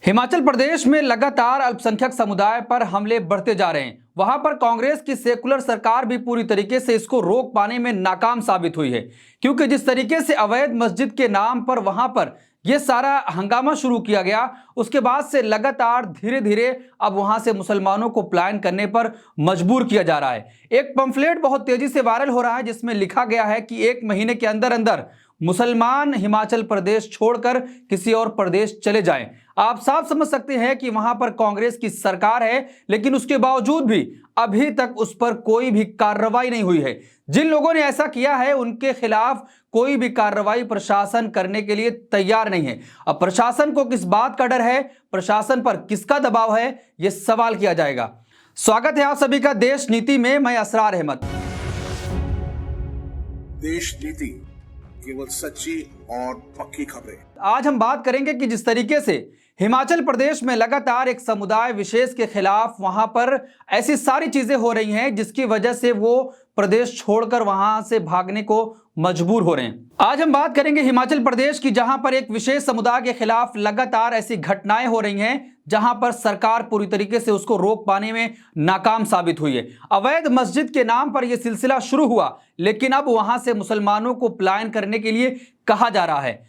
हिमाचल प्रदेश में लगातार अल्पसंख्यक समुदाय पर हमले बढ़ते जा रहे हैं। वहां पर कांग्रेस की सेकुलर सरकार भी पूरी तरीके से इसको रोक पाने में नाकाम साबित हुई है, क्योंकि जिस तरीके से अवैध मस्जिद के नाम पर वहां पर यह सारा हंगामा शुरू किया गया, उसके बाद से लगातार धीरे धीरे अब वहां से मुसलमानों को पलायन करने पर मजबूर किया जा रहा है। एक पंफलेट बहुत तेजी से वायरल हो रहा है जिसमें लिखा गया है कि 1 महीने के अंदर अंदर मुसलमान हिमाचल प्रदेश छोड़कर किसी और प्रदेश चले जाएं। आप साफ समझ सकते हैं कि वहां पर कांग्रेस की सरकार है, लेकिन उसके बावजूद भी अभी तक उस पर कोई भी कार्रवाई नहीं हुई है। जिन लोगों ने ऐसा किया है उनके खिलाफ कोई भी कार्रवाई प्रशासन करने के लिए तैयार नहीं है। अब प्रशासन को किस बात का डर है, प्रशासन पर किसका दबाव है, यह सवाल किया जाएगा। स्वागत है आप सभी का देश नीति में। मैं असरार अहमद। देश नीति, केवल सच्ची और पक्की खबरें। आज हम बात करेंगे कि जिस तरीके से हिमाचल प्रदेश में लगातार एक समुदाय विशेष के खिलाफ वहां पर ऐसी सारी चीजें हो रही हैं जिसकी वजह से वो प्रदेश छोड़कर वहां से भागने को मजबूर हो रहे हैं। आज हम बात करेंगे हिमाचल प्रदेश की, जहां पर एक विशेष समुदाय के खिलाफ लगातार ऐसी घटनाएं हो रही हैं जहां पर सरकार पूरी तरीके से उसको रोक पाने में नाकाम साबित हुई है। अवैध मस्जिद के नाम पर यह सिलसिला शुरू हुआ, लेकिन अब वहां से मुसलमानों को पलायन करने के लिए कहा जा रहा है।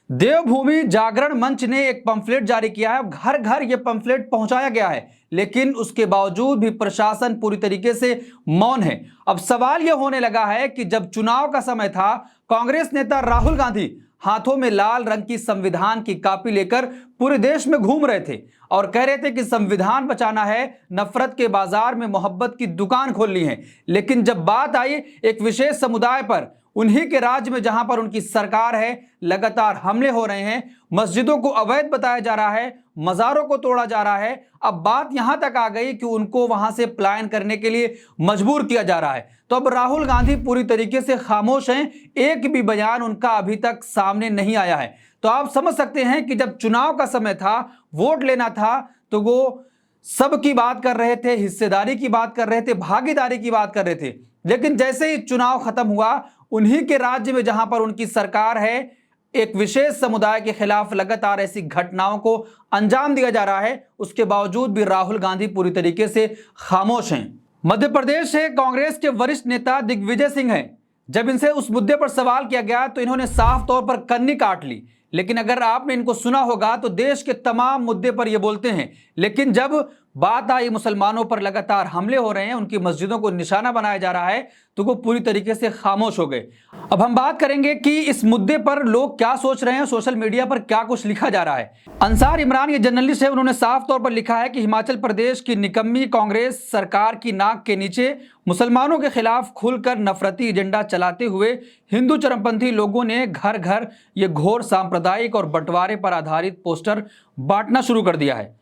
देवभूमि जागरण मंच ने एक पंफलेट जारी किया है, घर घर यह पंफलेट पहुंचाया गया है, लेकिन उसके बावजूद भी प्रशासन पूरी तरीके से मौन है। अब सवाल यह होने लगा है कि जब चुनाव का समय था, कांग्रेस नेता राहुल गांधी हाथों में लाल रंग की संविधान की कॉपी लेकर पूरे देश में घूम रहे थे और कह रहे थे कि संविधान बचाना है, नफरत के बाजार में मोहब्बत की दुकान खोलनी है। लेकिन जब बात आई एक विशेष समुदाय पर, उन्हीं के राज्य में जहां पर उनकी सरकार है, लगातार हमले हो रहे हैं, मस्जिदों को अवैध बताया जा रहा है, मज़ारों को तोड़ा जा रहा है। अब बात यहां तक आ गई कि उनको वहां से पलायन करने के लिए मजबूर किया जा रहा है। तो अब राहुल गांधी पूरी तरीके से खामोश हैं, एक भी बयान उनका अभी तक सामने नहीं आया है। तो आप समझ सकते हैं कि जब चुनाव का समय था, वोट लेना था, तो वो सबकी बात कर रहे थे, हिस्सेदारी की बात कर रहे थे, भागीदारी की बात कर रहे थे। लेकिन जैसे ही चुनाव खत्म हुआ, उन्हीं के राज्य में जहां पर उनकी सरकार है, एक विशेष समुदाय के खिलाफ लगातार ऐसी घटनाओं को अंजाम दिया जा रहा है। उसके बावजूद भी राहुल गांधी पूरी तरीके से खामोश हैं। मध्य प्रदेश से कांग्रेस के वरिष्ठ नेता दिग्विजय सिंह हैं। जब इनसे उस मुद्दे पर सवाल किया गया तो इन्होंने साफ तौर पर कन्नी काट ली। लेकिन अगर आपने इनको सुना होगा तो देश के तमाम मुद्दे पर ये बोलते हैं, लेकिन जब बात आई मुसलमानों पर लगातार हमले हो रहे हैं, उनकी मस्जिदों को निशाना बनाया जा रहा है, तो वो पूरी तरीके से खामोश हो गए। अब हम बात करेंगे कि इस मुद्दे पर लोग क्या सोच रहे हैं, सोशल मीडिया पर क्या कुछ लिखा जा रहा है। अंसार इमरान ये जर्नलिस्ट है, उन्होंने साफ तौर पर लिखा है कि हिमाचल प्रदेश की निकम्मी कांग्रेस सरकार की नाक के नीचे मुसलमानों के खिलाफ खुलकर नफरती एजेंडा चलाते हुए हिंदू चरमपंथी लोगों ने घर घर ये घोर सांप्रदायिक और बंटवारे पर आधारित पोस्टर बांटना शुरू कर दिया है।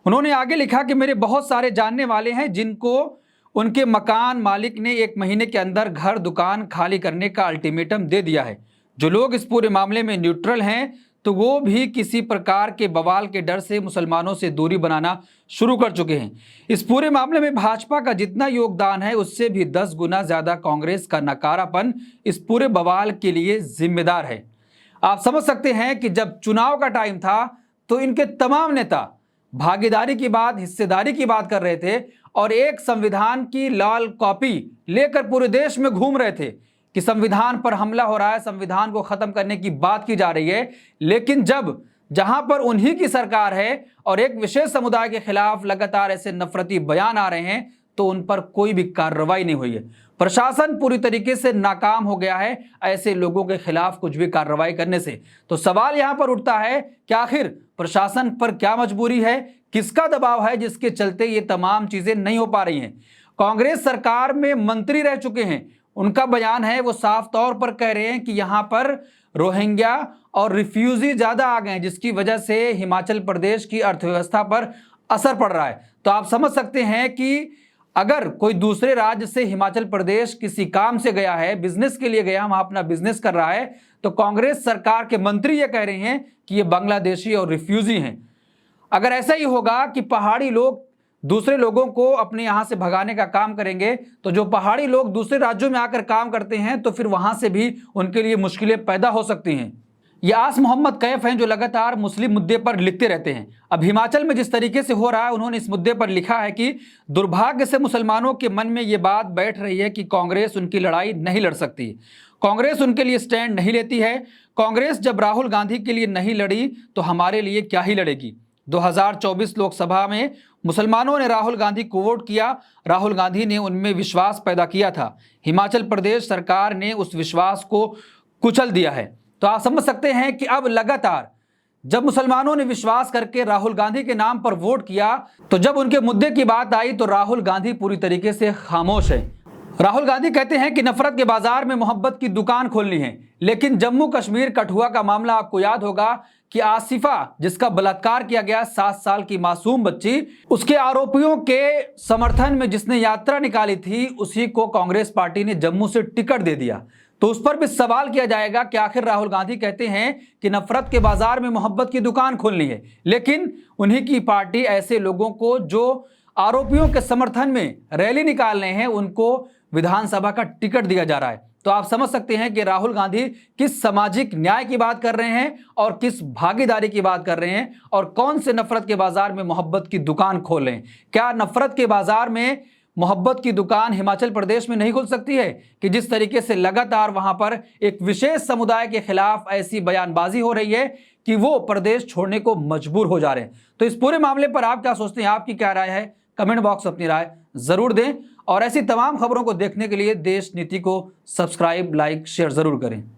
उन्होंने आगे लिखा कि मेरे बहुत सारे जानने वाले हैं जिनको उनके मकान मालिक ने 1 महीने के अंदर घर दुकान खाली करने का अल्टीमेटम दे दिया है। जो लोग इस पूरे मामले में न्यूट्रल हैं, तो वो भी किसी प्रकार के बवाल के डर से मुसलमानों से दूरी बनाना शुरू कर चुके हैं। इस पूरे मामले में भाजपा का जितना योगदान है, उससे भी 10 गुना ज्यादा कांग्रेस का नकारापन इस पूरे बवाल के लिए जिम्मेदार है। आप समझ सकते हैं कि जब चुनाव का टाइम था तो इनके तमाम नेता भागीदारी की बात, हिस्सेदारी की बात कर रहे थे और एक संविधान की लाल कॉपी लेकर पूरे देश में घूम रहे थे कि संविधान पर हमला हो रहा है, संविधान को खत्म करने की बात की जा रही है। लेकिन जब जहां पर उन्हीं की सरकार है और एक विशेष समुदाय के खिलाफ लगातार ऐसे नफरती बयान आ रहे हैं, तो उन पर कोई भी कार्रवाई नहीं हुई है। प्रशासन पूरी तरीके से नाकाम हो गया है ऐसे लोगों के खिलाफ कुछ भी कार्रवाई करने से। तो सवाल यहां पर उठता है कि आखिर प्रशासन पर क्या मजबूरी है, किसका दबाव है जिसके चलते ये तमाम चीजें नहीं हो पा रही हैं। कांग्रेस सरकार में मंत्री रह चुके हैं, उनका बयान है, वो साफ तौर पर कह रहे हैं कि यहां पर रोहिंग्या और रिफ्यूजी ज्यादा आ गए हैं, जिसकी वजह से हिमाचल प्रदेश की अर्थव्यवस्था पर असर पड़ रहा है। तो आप समझ सकते हैं कि अगर कोई दूसरे राज्य से हिमाचल प्रदेश किसी काम से गया है, बिजनेस के लिए गया, वहां अपना बिजनेस कर रहा है, तो कांग्रेस सरकार के मंत्री ये कह रहे हैं कि ये बांग्लादेशी और रिफ्यूजी हैं। अगर ऐसा ही होगा कि पहाड़ी लोग दूसरे लोगों को अपने यहां से भगाने का काम करेंगे, तो जो पहाड़ी लोग दूसरे राज्यों में आकर काम करते हैं, तो फिर वहां से भी उनके लिए मुश्किलें पैदा हो सकती हैं। ये आस मोहम्मद कैफ हैं जो लगातार मुस्लिम मुद्दे पर लिखते रहते हैं। अब हिमाचल में जिस तरीके से हो रहा है, उन्होंने इस मुद्दे पर लिखा है कि दुर्भाग्य से मुसलमानों के मन में ये बात बैठ रही है कि कांग्रेस उनकी लड़ाई नहीं लड़ सकती, कांग्रेस उनके लिए स्टैंड नहीं लेती है। कांग्रेस जब राहुल गांधी के लिए नहीं लड़ी तो हमारे लिए क्या ही लड़ेगी। 2024 लोकसभा में मुसलमानों ने राहुल गांधी को वोट किया, राहुल गांधी ने उनमें विश्वास पैदा किया था। हिमाचल प्रदेश सरकार ने उस विश्वास को कुचल दिया है। तो आप समझ सकते हैं कि अब लगातार जब मुसलमानों ने विश्वास करके राहुल गांधी के नाम पर वोट किया, तो जब उनके मुद्दे की बात आई तो राहुल गांधी पूरी तरीके से खामोश है। राहुल गांधी कहते हैं कि नफरत के बाजार में मोहब्बत की दुकान खोलनी है, लेकिन जम्मू कश्मीर कठुआ का मामला आपको याद होगा कि आसिफा, जिसका बलात्कार किया गया 7 साल की मासूम बच्ची, उसके आरोपियों के समर्थन में जिसने यात्रा निकाली थी, उसी को कांग्रेस पार्टी ने जम्मू से टिकट दे दिया। तो उस पर भी सवाल किया जाएगा कि आखिर राहुल गांधी कहते हैं कि नफरत के बाजार में मोहब्बत की दुकान खोलनी है, लेकिन उन्हीं की पार्टी ऐसे लोगों को जो आरोपियों के समर्थन में रैली निकाल रहे हैं, उनको विधानसभा का टिकट दिया जा रहा है। तो आप समझ सकते हैं कि राहुल गांधी किस सामाजिक न्याय की बात कर रहे हैं और किस भागीदारी की बात कर रहे हैं, और कौन से नफरत के बाजार में मोहब्बत की दुकान खोल रहे हैं। क्या नफरत के बाजार में मोहब्बत की दुकान हिमाचल प्रदेश में नहीं खुल सकती है कि जिस तरीके से लगातार वहां पर एक विशेष समुदाय के खिलाफ ऐसी बयानबाजी हो रही है कि वो प्रदेश छोड़ने को मजबूर हो जा रहे हैं। तो इस पूरे मामले पर आप क्या सोचते हैं, आपकी क्या राय है? कमेंट बॉक्स में अपनी राय जरूर दें, और ऐसी तमाम खबरों को देखने के लिए देश नीति को सब्सक्राइब, लाइक, शेयर जरूर करें।